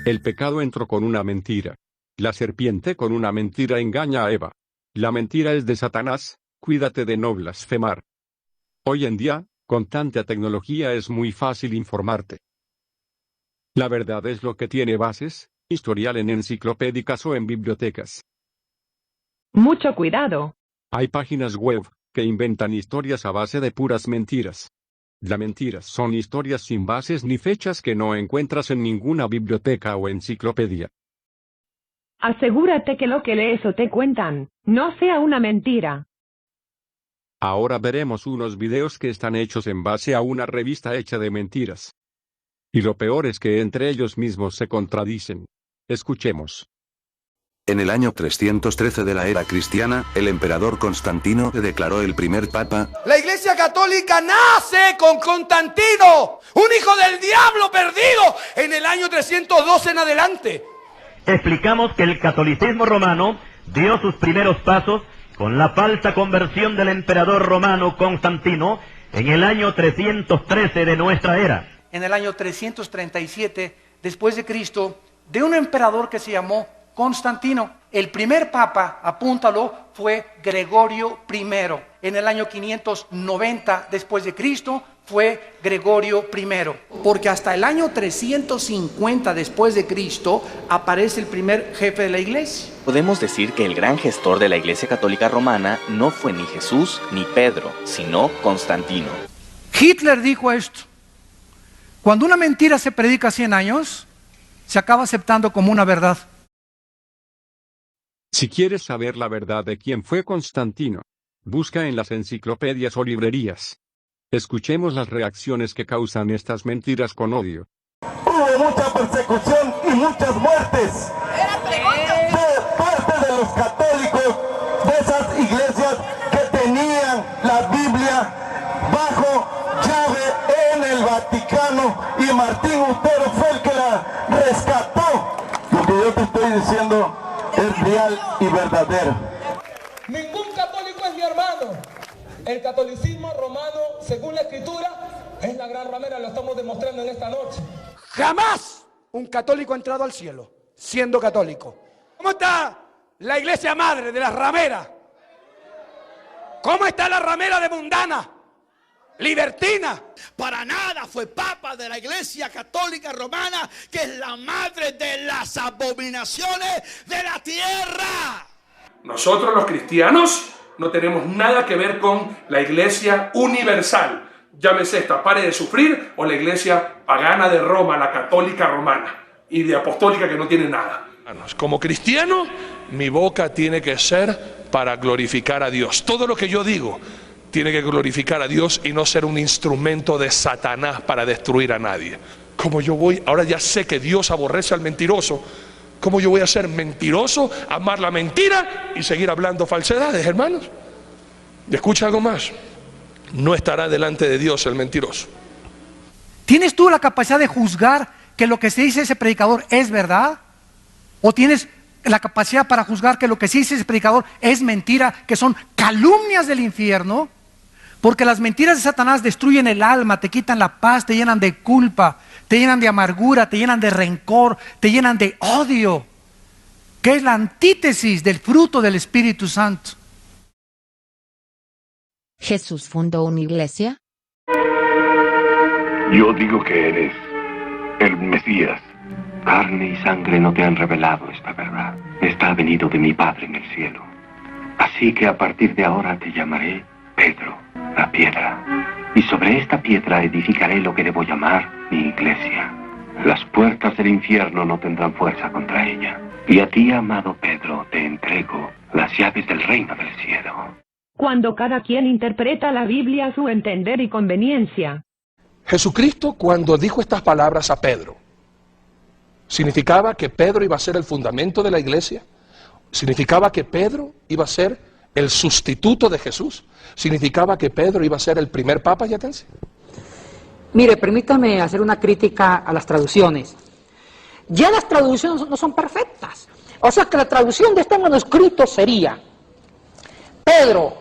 El pecado entró con una mentira. La serpiente con una mentira engaña a Eva. La mentira es de Satanás, cuídate de no blasfemar. Hoy en día, con tanta tecnología es muy fácil informarte. La verdad es lo que tiene bases, historial en enciclopédicas o en bibliotecas. Mucho cuidado. Hay páginas web que inventan historias a base de puras mentiras. Las mentiras son historias sin bases ni fechas que no encuentras en ninguna biblioteca o enciclopedia. Asegúrate que lo que lees o te cuentan no sea una mentira. Ahora veremos unos videos que están hechos en base a una revista hecha de mentiras. Y lo peor es que entre ellos mismos se contradicen. Escuchemos. En el año 313 de la era cristiana, el emperador Constantino declaró el primer papa. La Iglesia Católica nace con Constantino, un hijo del diablo perdido, en el año 312 en adelante. Explicamos que el catolicismo romano dio sus primeros pasos con la falsa conversión del emperador romano Constantino en el año 313 de nuestra era. En el año 337 después de Cristo, de un emperador que se llamó Constantino. El primer papa, apúntalo, fue Gregorio I. En el año 590 después de Cristo fue Gregorio I. Porque hasta el año 350 después de Cristo aparece el primer jefe de la iglesia. Podemos decir que el gran gestor de la Iglesia Católica Romana no fue ni Jesús ni Pedro, sino Constantino. Hitler dijo esto: cuando una mentira se predica 100 años, se acaba aceptando como una verdad. Si quieres saber la verdad de quién fue Constantino, busca en las enciclopedias o librerías. Escuchemos las reacciones que causan estas mentiras con odio. Hubo mucha persecución y muchas muertes de parte de los católicos, de esas iglesias que tenían la Biblia bajo llave en el Vaticano, y Martín Lutero fue el que la rescató. Lo que yo te estoy diciendo es real y verdadero. Ningún católico es mi hermano. El catolicismo romano, según la escritura, es la gran ramera, lo estamos demostrando en esta noche. Jamás un católico ha entrado al cielo siendo católico. ¿Cómo está la iglesia madre de las rameras? ¿Cómo está la ramera de mundana? Libertina. Para nada fue papa de la Iglesia Católica Romana, que es la madre de las abominaciones de la tierra. Nosotros los cristianos no tenemos nada que ver con la Iglesia universal, llámese esta Pare de Sufrir o la Iglesia pagana de Roma, la católica romana, y de apostólica que no tiene nada. Como cristiano, mi boca tiene que ser para glorificar a Dios. Todo lo que yo digo tiene que glorificar a Dios y no ser un instrumento de Satanás para destruir a nadie. Como yo voy, ahora ya sé que Dios aborrece al mentiroso, ¿cómo yo voy a ser mentiroso, amar la mentira y seguir hablando falsedades, hermanos? Y escucha algo más, no estará delante de Dios el mentiroso. ¿Tienes tú la capacidad de juzgar que lo que se dice ese predicador es verdad? ¿O tienes la capacidad para juzgar que lo que se dice ese predicador es mentira, que son calumnias del infierno? Porque las mentiras de Satanás destruyen el alma, te quitan la paz, te llenan de culpa, te llenan de amargura, te llenan de rencor, te llenan de odio, que es la antítesis del fruto del Espíritu Santo. ¿Jesús fundó una iglesia? Yo digo que eres el Mesías. Carne y sangre no te han revelado esta verdad. Está venido de mi Padre en el cielo. Así que a partir de ahora te llamaré Pedro, la piedra. Y sobre esta piedra edificaré lo que debo llamar mi iglesia. Las puertas del infierno no tendrán fuerza contra ella. Y a ti, amado Pedro, te entrego las llaves del reino del cielo. Cuando cada quien interpreta la Biblia a su entender y conveniencia. Jesucristo, cuando dijo estas palabras a Pedro, ¿significaba que Pedro iba a ser el fundamento de la iglesia? ¿Significaba que Pedro iba a ser el sustituto de Jesús? ¿Significaba que Pedro iba a ser el primer papa yatense? Mire, permítame hacer una crítica a las traducciones. Ya las traducciones no son perfectas. O sea que la traducción de este manuscrito sería: Pedro,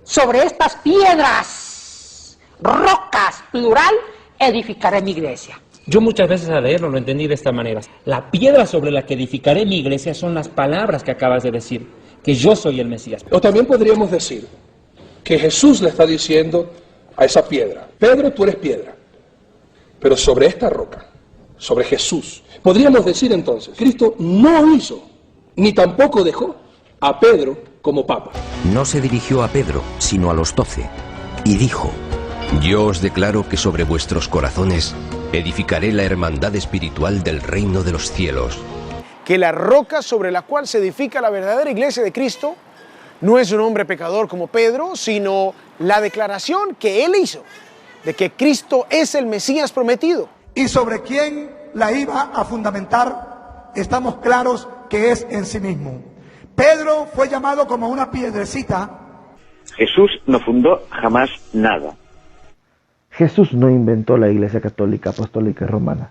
sobre estas piedras, rocas, plural, edificaré mi iglesia. Yo muchas veces al leerlo lo entendí de esta manera. La piedra sobre la que edificaré mi iglesia son las palabras que acabas de decir, que yo soy el Mesías. O también podríamos decir que Jesús le está diciendo a esa piedra: Pedro, tú eres piedra, pero sobre esta roca, sobre Jesús. Podríamos decir entonces, Cristo no hizo, ni tampoco dejó a Pedro como papa. No se dirigió a Pedro, sino a los 12, y dijo: yo os declaro que sobre vuestros corazones edificaré la hermandad espiritual del reino de los cielos. Que la roca sobre la cual se edifica la verdadera iglesia de Cristo no es un hombre pecador como Pedro, sino la declaración que él hizo de que Cristo es el Mesías prometido. Y sobre quién la iba a fundamentar, estamos claros que es en sí mismo. Pedro fue llamado como una piedrecita. Jesús no fundó jamás nada. Jesús no inventó la Iglesia Católica Apostólica y Romana,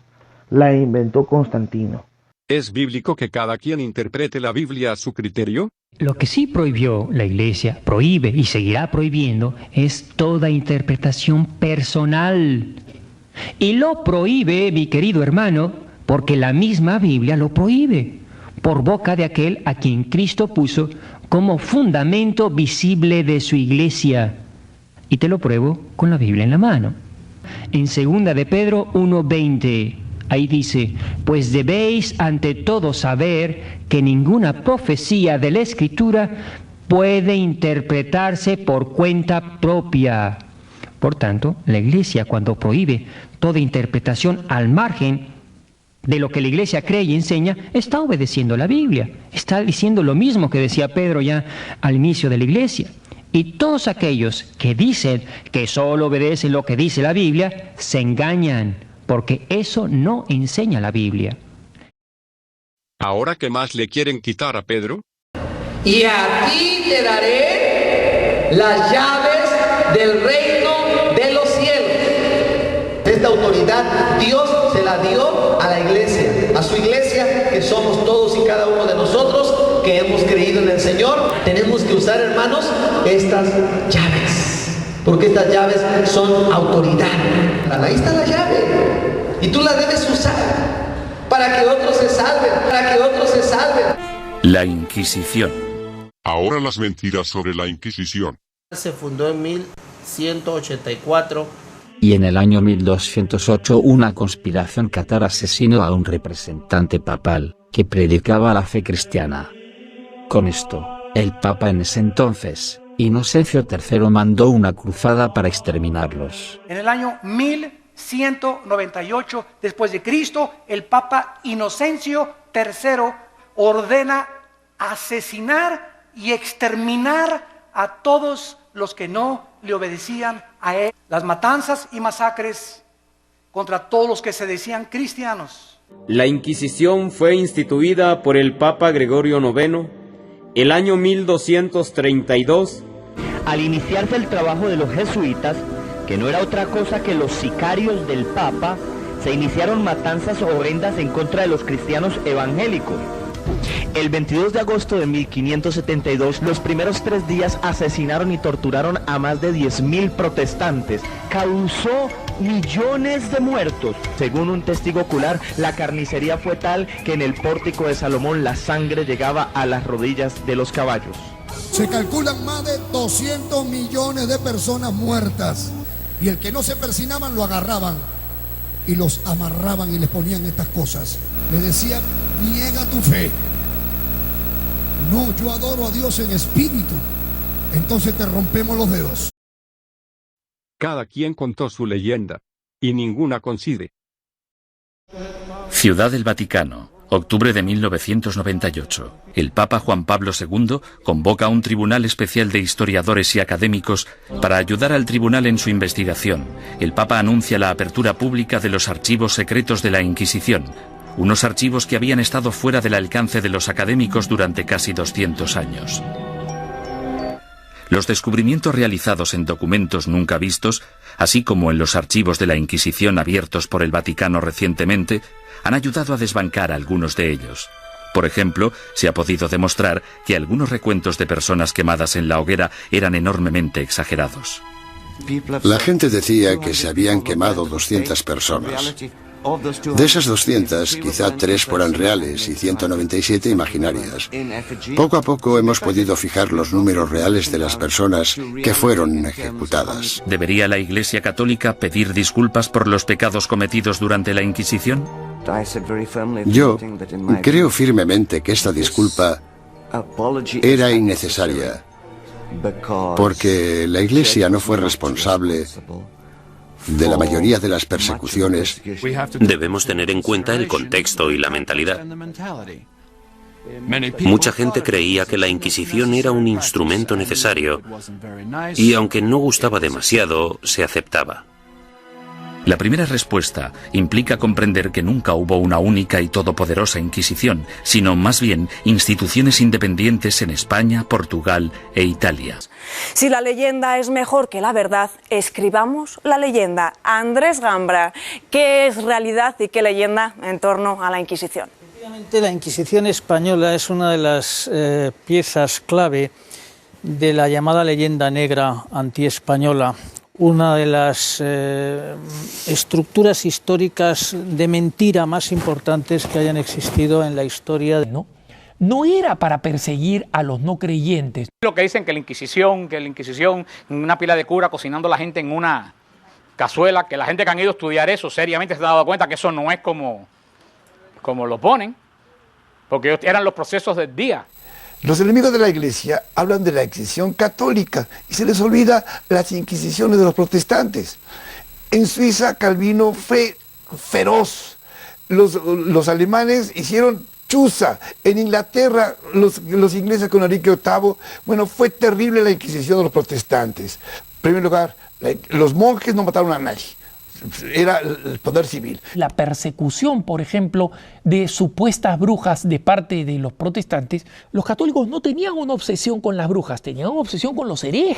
la inventó Constantino. ¿Es bíblico que cada quien interprete la Biblia a su criterio? Lo que sí prohibió la Iglesia, prohíbe y seguirá prohibiendo, es toda interpretación personal. Y lo prohíbe, mi querido hermano, porque la misma Biblia lo prohíbe, por boca de aquel a quien Cristo puso como fundamento visible de su Iglesia. Y te lo pruebo con la Biblia en la mano. En 2 de Pedro 1:20, ahí dice: pues debéis ante todo saber que ninguna profecía de la Escritura puede interpretarse por cuenta propia. Por tanto, la Iglesia, cuando prohíbe toda interpretación al margen de lo que la Iglesia cree y enseña, está obedeciendo la Biblia. Está diciendo lo mismo que decía Pedro ya al inicio de la Iglesia. Y todos aquellos que dicen que solo obedecen lo que dice la Biblia, se engañan, porque eso no enseña la Biblia. ¿Ahora qué más le quieren quitar a Pedro? Y a ti te daré las llaves del reino de los cielos. Esta autoridad Dios se la dio a la iglesia, a su iglesia, que somos todos y cada uno de nosotros, que hemos creído en el Señor. Tenemos que usar, hermanos, estas llaves, porque estas llaves son autoridad. Ahí está la llave, y tú la debes usar para que otros se salven, para que otros se salven. La Inquisición. Ahora las mentiras sobre la Inquisición. Se fundó en 1184. Y en el año 1208 una conspiración cátara asesinó a un representante papal, que predicaba la fe cristiana. Con esto, el Papa en ese entonces, Inocencio III, mandó una cruzada para exterminarlos. En el año 1198 después de Cristo, el Papa Inocencio III ordena asesinar y exterminar a todos los que no le obedecían a él. Las matanzas y masacres contra todos los que se decían cristianos. La Inquisición fue instituida por el Papa Gregorio IX el año 1232. Al iniciarse el trabajo de los jesuitas, que no era otra cosa que los sicarios del Papa, se iniciaron matanzas horrendas en contra de los cristianos evangélicos. El 22 de agosto de 1572, los primeros 3 días asesinaron y torturaron a más de 10.000 protestantes. Causó millones de muertos. Según un testigo ocular, la carnicería fue tal que en el pórtico de Salomón la sangre llegaba a las rodillas de los caballos. Se calculan más de 200 millones de personas muertas. Y el que no se persinaban lo agarraban y los amarraban y les ponían estas cosas. Les decían: niega tu fe. No, yo adoro a Dios en espíritu. Entonces te rompemos los dedos. Cada quien contó su leyenda, y ninguna coincide. Ciudad del Vaticano, octubre de 1998. El Papa Juan Pablo II convoca a un tribunal especial de historiadores y académicos para ayudar al tribunal en su investigación. El Papa anuncia la apertura pública de los archivos secretos de la Inquisición, unos archivos que habían estado fuera del alcance de los académicos durante casi 200 años. Los descubrimientos realizados en documentos nunca vistos, así como en los archivos de la Inquisición abiertos por el Vaticano recientemente, han ayudado a desbancar algunos de ellos. Por ejemplo, se ha podido demostrar que algunos recuentos de personas quemadas en la hoguera eran enormemente exagerados. La gente decía que se habían quemado 200 personas. De esas 200, quizá 3 fueran reales y 197 imaginarias. Poco a poco hemos podido fijar los números reales de las personas que fueron ejecutadas. ¿Debería la Iglesia Católica pedir disculpas por los pecados cometidos durante la Inquisición? Yo creo firmemente que esta disculpa era innecesaria, porque la Iglesia no fue responsable de la mayoría de las persecuciones. Debemos tener en cuenta el contexto y la mentalidad. Mucha gente creía que la Inquisición era un instrumento necesario y, aunque no gustaba demasiado, se aceptaba. La primera respuesta implica comprender que nunca hubo una única y todopoderosa Inquisición, sino más bien instituciones independientes en España, Portugal e Italia. Si la leyenda es mejor que la verdad, escribamos la leyenda. Andrés Gambra, ¿qué es realidad y qué leyenda en torno a la Inquisición? Efectivamente, la Inquisición española es una de las piezas clave de la llamada leyenda negra antiespañola. Una de las estructuras históricas de mentira más importantes que hayan existido en la historia. No era para perseguir a los no creyentes. Lo que dicen que la Inquisición, una pila de cura cocinando a la gente en una cazuela, que la gente que han ido a estudiar eso seriamente se ha dado cuenta que eso no es como lo ponen, porque eran los procesos del día. Los enemigos de la Iglesia hablan de la Inquisición católica y se les olvida las inquisiciones de los protestantes. En Suiza Calvino fue feroz. Los alemanes hicieron chuza. En Inglaterra los ingleses con Enrique VIII, bueno, fue terrible la Inquisición de los protestantes. En primer lugar, los monjes no mataron a nadie. Era el poder civil. La persecución, por ejemplo, de supuestas brujas de parte de los protestantes, los católicos no tenían una obsesión con las brujas, tenían una obsesión con los herejes.